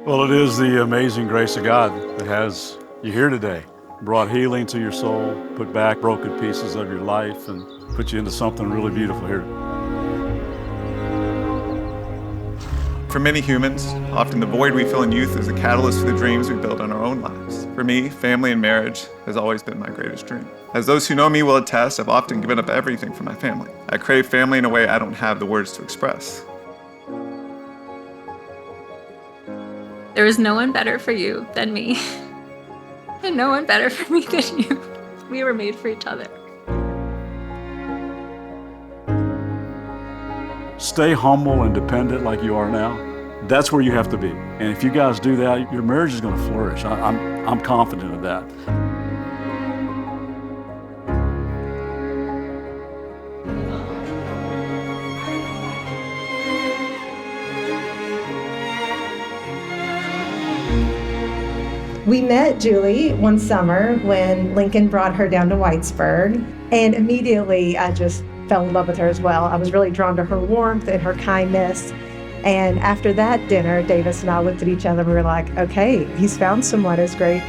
Well, it is the amazing grace of God that has you here today, brought healing to your soul, put back broken pieces of your life, and put you into something really beautiful here. For many humans, often the void we feel in youth is the catalyst for the dreams we build in our own lives. For me, family and marriage has always been my greatest dream. As those who know me will attest, I've often given up everything for my family. I crave family in a way I don't have the words to express. There is no one better for you than me, and no one better for me than you. We were made for each other. Stay humble and dependent like you are now. That's where you have to be. And if you guys do that, your marriage is going to flourish. I'm confident of that. We met Julie one summer when Lincoln brought her down to Whitesburg, and immediately I just fell in love with her as well. I was really drawn to her warmth and her kindness. And after that dinner, Davis and I looked at each other and we were like, okay, he's found someone who's great.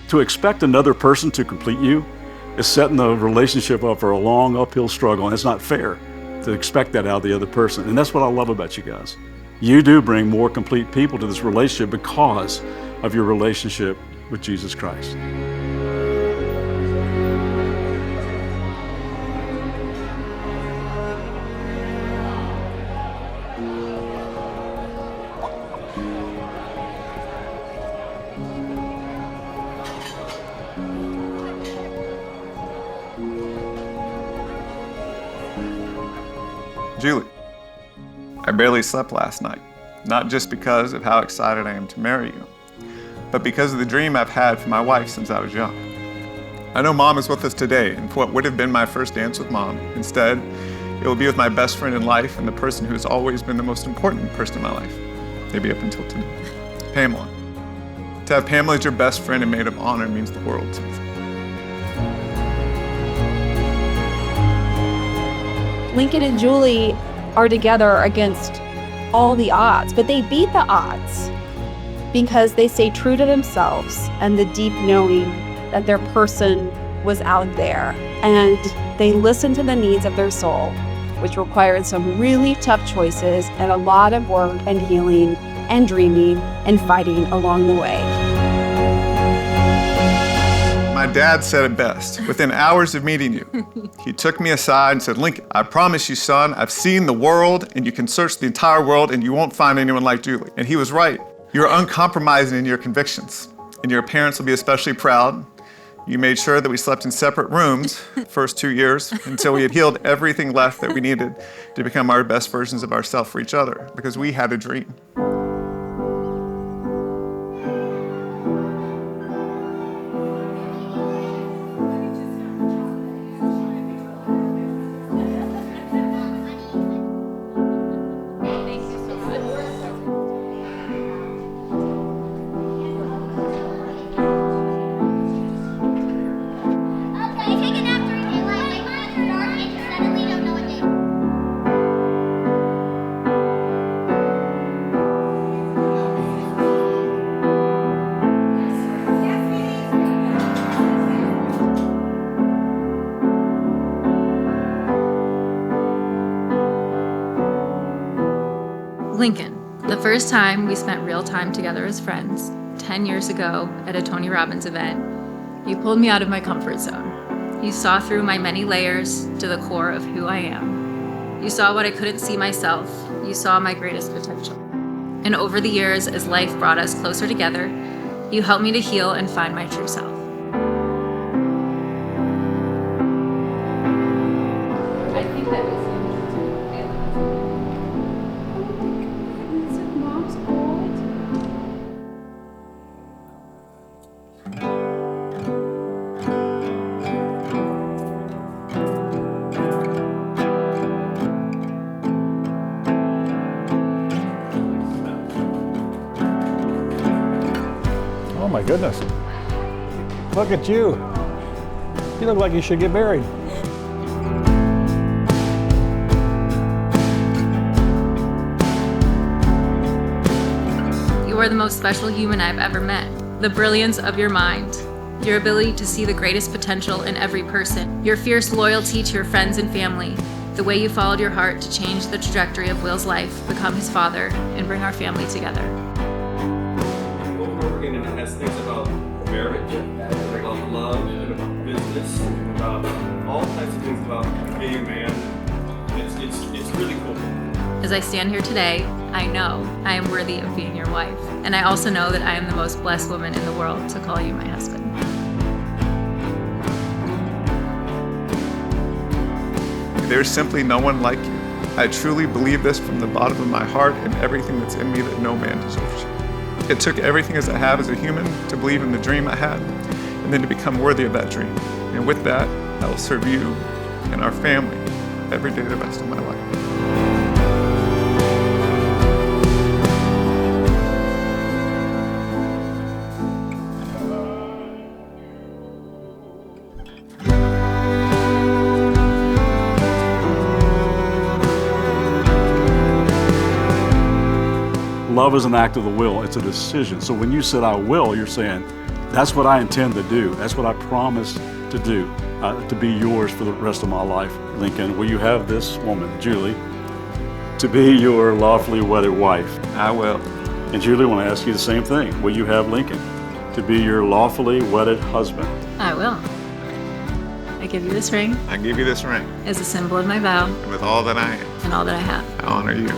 To expect another person to complete you is setting the relationship up for a long uphill struggle, and it's not fair to expect that out of the other person. And that's what I love about you guys. You do bring more complete people to this relationship because of your relationship with Jesus Christ. Julie, I barely slept last night, not just because of how excited I am to marry you, but because of the dream I've had for my wife since I was young. I know Mom is with us today, and for what would have been my first dance with Mom, instead, it will be with my best friend in life and the person who has always been the most important person in my life, maybe up until today, Pamela. To have Pamela as your best friend and maid of honor means the world to me. Lincoln and Julie are together against all the odds, but they beat the odds because they stay true to themselves and the deep knowing that their person was out there, and they listen to the needs of their soul, which required some really tough choices and a lot of work and healing and dreaming and fighting along the way. My dad said it best. Within hours of meeting you, he took me aside and said, Lincoln, I promise you, son, I've seen the world, and you can search the entire world and you won't find anyone like Julie. And he was right. You're uncompromising in your convictions, and your parents will be especially proud. You made sure that we slept in separate rooms the first 2 years until we had healed everything left that we needed to become our best versions of ourselves for each other, because we had a dream. Lincoln, the first time we spent real time together as friends, 10 years ago at a Tony Robbins event, you pulled me out of my comfort zone. You saw through my many layers to the core of who I am. You saw what I couldn't see myself. You saw my greatest potential. And over the years, as life brought us closer together, you helped me to heal and find my true self. I think that was Oh my goodness. Look at you. You look like you should get married. are the most special human I've ever met. The brilliance of your mind, your ability to see the greatest potential in every person, your fierce loyalty to your friends and family, the way you followed your heart to change the trajectory of Will's life, become his father, and bring our family together. Working and it has things about marriage, about love, and about business, and about all types of things about being a man. It's really cool. As I stand here today, I know I am worthy of being your wife, and I also know that I am the most blessed woman in the world to call you my husband. There's simply no one like you. I truly believe this from the bottom of my heart and everything that's in me, that no man deserves you. It took everything as I have as a human to believe in the dream I had, and then to become worthy of that dream. And with that, I will serve you and our family every day the rest of my life. Love is an act of the will. It's a decision. So when you said I will, you're saying that's what I intend to do. That's what I promise to do, to be yours for the rest of my life. Lincoln, will you have this woman, Julie, to be your lawfully wedded wife? I will. And Julie, I want to ask you the same thing. Will you have Lincoln to be your lawfully wedded husband? I will. I give you this ring I give you this ring, as a symbol of my vow and with all that I am, and all that I have. I honor you.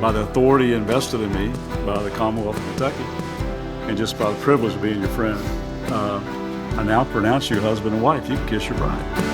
By the authority invested in me by the Commonwealth of Kentucky, and just by the privilege of being your friend, I now pronounce you husband and wife. You can kiss your bride.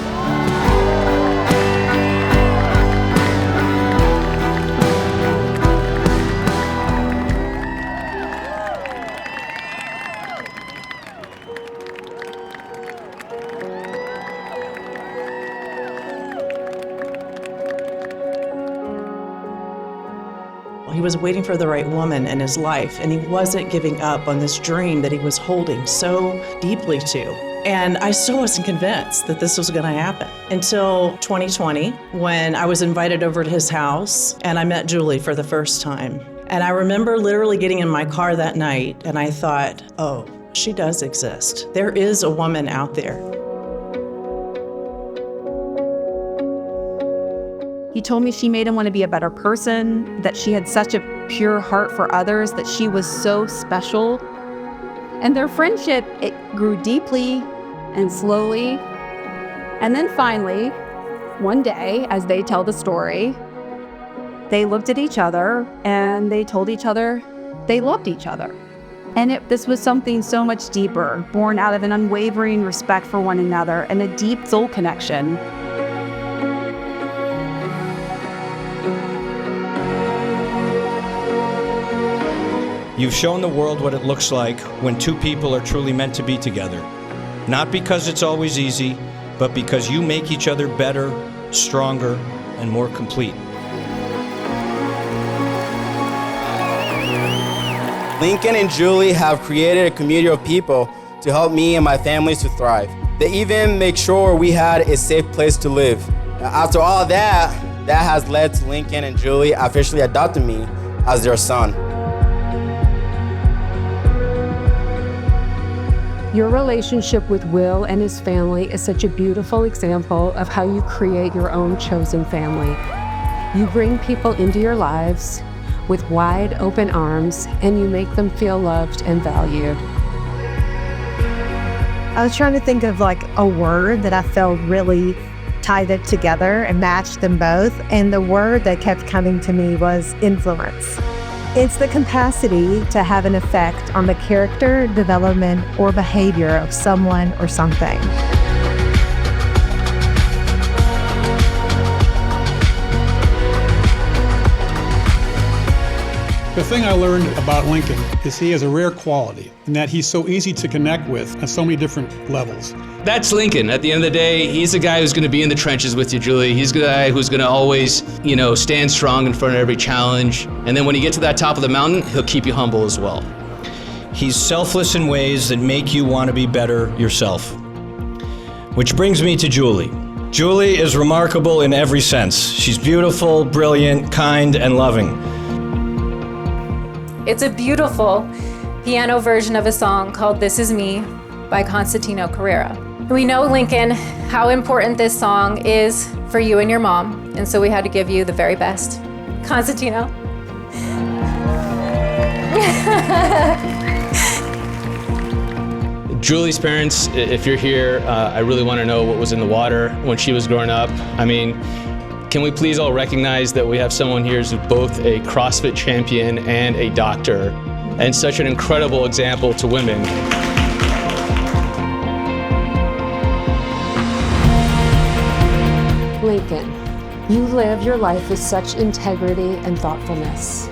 He was waiting for the right woman in his life, and he wasn't giving up on this dream that he was holding so deeply to. And I still wasn't convinced that this was going to happen until 2020, when I was invited over to his house and I met Julie for the first time. And I remember literally getting in my car that night and I thought, oh, she does exist. There is a woman out there. He told me she made him want to be a better person, that she had such a pure heart for others, that she was so special. And their friendship, it grew deeply and slowly. And then finally, one day, as they tell the story, they looked at each other and they told each other they loved each other. And this was something so much deeper, born out of an unwavering respect for one another and a deep soul connection. You've shown the world what it looks like when two people are truly meant to be together. Not because it's always easy, but because you make each other better, stronger, and more complete. Lincoln and Julie have created a community of people to help me and my family to thrive. They even make sure we had a safe place to live. After all that has led to Lincoln and Julie officially adopting me as their son. Your relationship with Will and his family is such a beautiful example of how you create your own chosen family. You bring people into your lives with wide open arms, and you make them feel loved and valued. I was trying to think of like a word that I felt really tied it together and matched them both. And the word that kept coming to me was influence. It's the capacity to have an effect on the character, development, or behavior of someone or something. The thing I learned about Lincoln is he has a rare quality in that he's so easy to connect with at so many different levels. That's Lincoln. At the end of the day, he's the guy who's going to be in the trenches with you, Julie. He's the guy who's going to always, stand strong in front of every challenge. And then when you get to that top of the mountain, he'll keep you humble as well. He's selfless in ways that make you want to be better yourself. Which brings me to Julie. Julie is remarkable in every sense. She's beautiful, brilliant, kind, and loving. It's a beautiful piano version of a song called This Is Me by Constantino Carrera. We know, Lincoln, how important this song is for you and your mom, and so we had to give you the very best. Constantino. Julie's parents, if you're here, I really want to know what was in the water when she was growing up. I mean, can we please all recognize that we have someone here who's both a CrossFit champion and a doctor, and such an incredible example to women. Lincoln, you live your life with such integrity and thoughtfulness.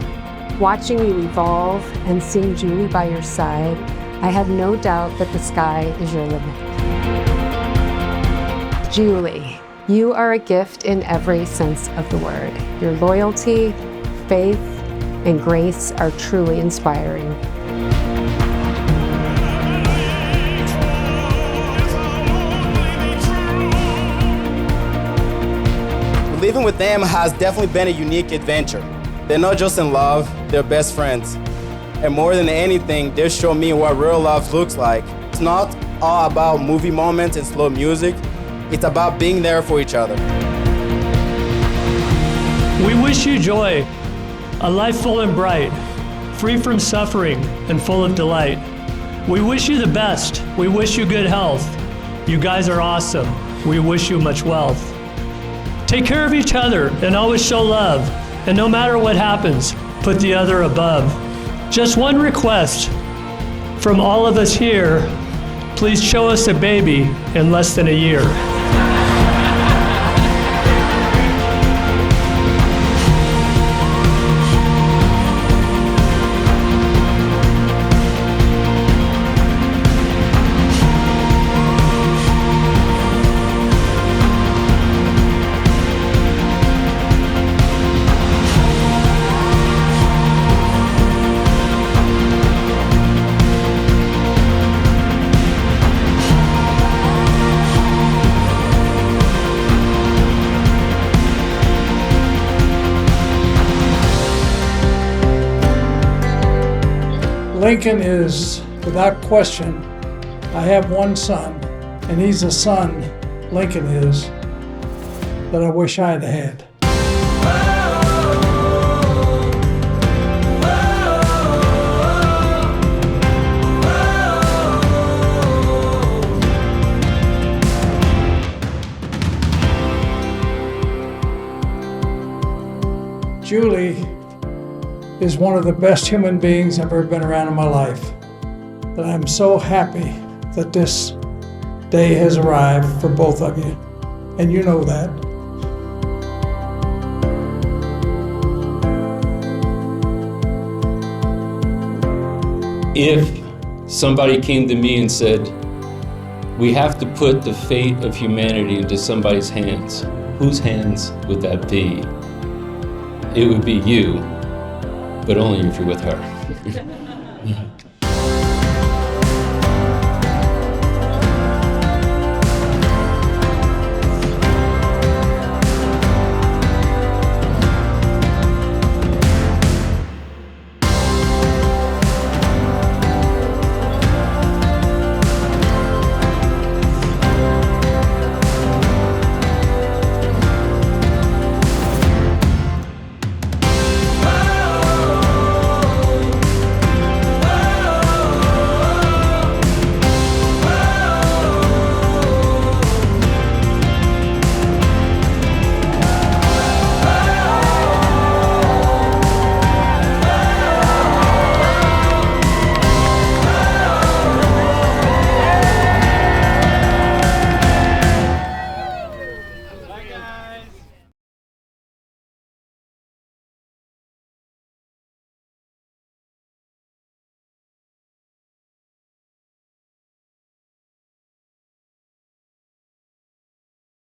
Watching you evolve and seeing Julie by your side, I have no doubt that the sky is your limit. Julie, you are a gift in every sense of the word. Your loyalty, faith, and grace are truly inspiring. Living with them has definitely been a unique adventure. They're not just in love, they're best friends. And more than anything, they show me what real love looks like. It's not all about movie moments and slow music. It's about being there for each other. We wish you joy, a life full and bright, free from suffering and full of delight. We wish you the best. We wish you good health. You guys are awesome. We wish you much wealth. Take care of each other and always show love. And no matter what happens, put the other above. Just one request from all of us here, please show us a baby in less than a year. Lincoln is, without question, I have one son, and he's a son, Lincoln is, that I wish I had had. Julie is one of the best human beings I've ever been around in my life. And I'm so happy that this day has arrived for both of you. And you know that. If somebody came to me and said, we have to put the fate of humanity into somebody's hands, whose hands would that be? It would be you, but only if you're with her.